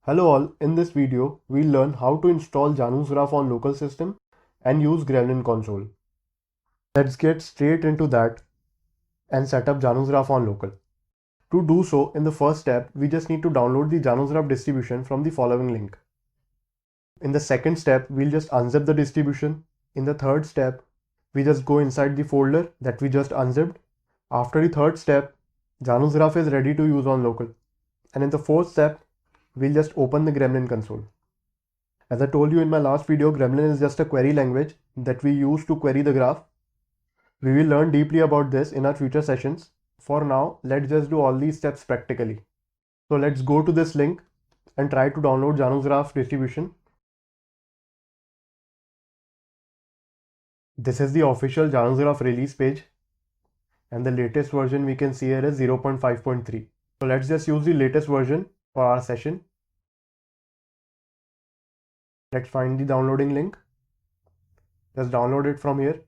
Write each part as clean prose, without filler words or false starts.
Hello all, in this video, we'll learn how to install Janus Graph on local system and use Gremlin console. Let's get straight into that and set up Janus Graph on local. To do so, in the first step, we just need to download the Janus Graph distribution from the following link. In the second step, we'll just unzip the distribution. In the third step, we just go inside the folder that we just unzipped. After the third step, Janus Graph is ready to use on local. And in the fourth step, we'll just open the Gremlin console. As I told you in my last video, Gremlin is just a query language that we use to query the graph. We will learn deeply about this in our future sessions. For now, let's just do all these steps practically. So let's go to this link and try to download Janus Graph distribution. This is the official Janus Graph release page, and the latest version we can see here is 0.5.3. So let's just use the latest version for our session. Let's find the downloading link. Just download it from here.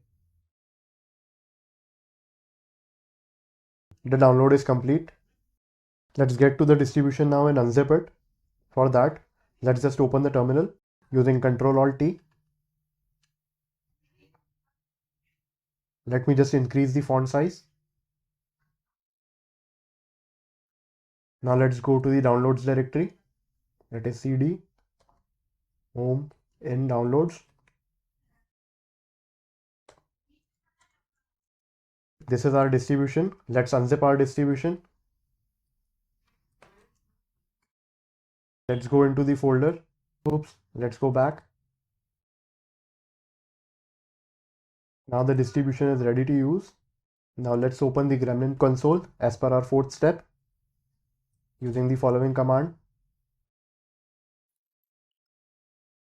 The download is complete. Let's get to the distribution now and unzip it. For that, let's just open the terminal using Ctrl-Alt-T. Let me just increase the font size. Now let's go to the downloads directory. That is CD, home, in downloads. This is our distribution. Let's unzip our distribution. Let's go into the folder. Oops, let's go back. Now the distribution is ready to use. Now let's open the Gremlin console as per our fourth step using the following command.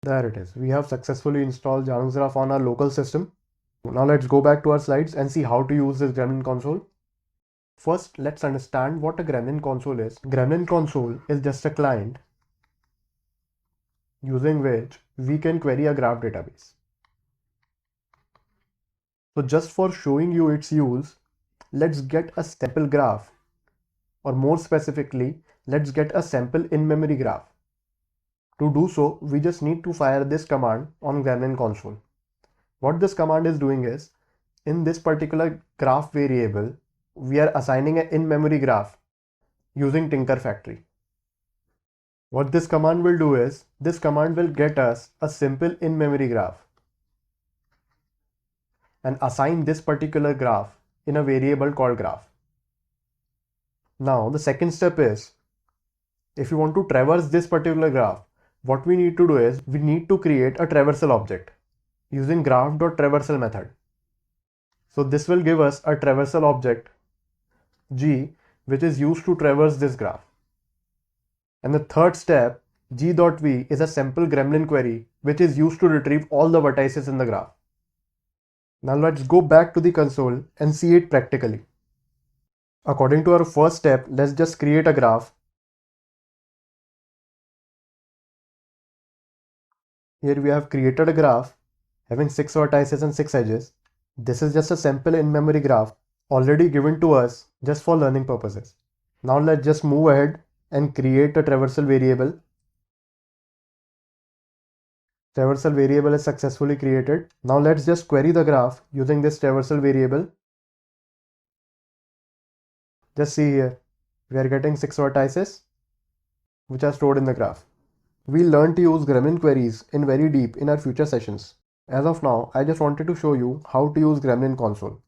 There it is. We have successfully installed Janus Graph on our local system. Now let's go back to our slides and see how to use this Gremlin console. First, let's understand what a Gremlin console is. Gremlin console is just a client using which we can query a graph database. So just for showing you its use, let's get a sample graph, or more specifically, let's get a sample in-memory graph. To do so, we just need to fire this command on Gremlin console. What this command is doing is, in this particular graph variable, we are assigning an in-memory graph using Tinker Factory. What this command will do is, this command will get us a simple in-memory graph and assign this particular graph in a variable called graph. Now the second step is, if you want to traverse this particular graph, what we need to do is, we need to create a traversal object using graph.traversal method. So this will give us a traversal object G, which is used to traverse this graph. And the third step, G.V, is a simple Gremlin query which is used to retrieve all the vertices in the graph. Now let's go back to the console and see it practically. According to our first step, let's just create a graph. Here we have created a graph having 6 vertices and 6 edges. This is just a simple in-memory graph already given to us just for learning purposes. Now let's just move ahead and create a traversal variable. Traversal variable is successfully created. Now let's just query the graph using this traversal variable. Just see here, we are getting 6 vertices which are stored in the graph. We'll learn to use Gremlin queries in very deep in our future sessions. As of now, I just wanted to show you how to use Gremlin console.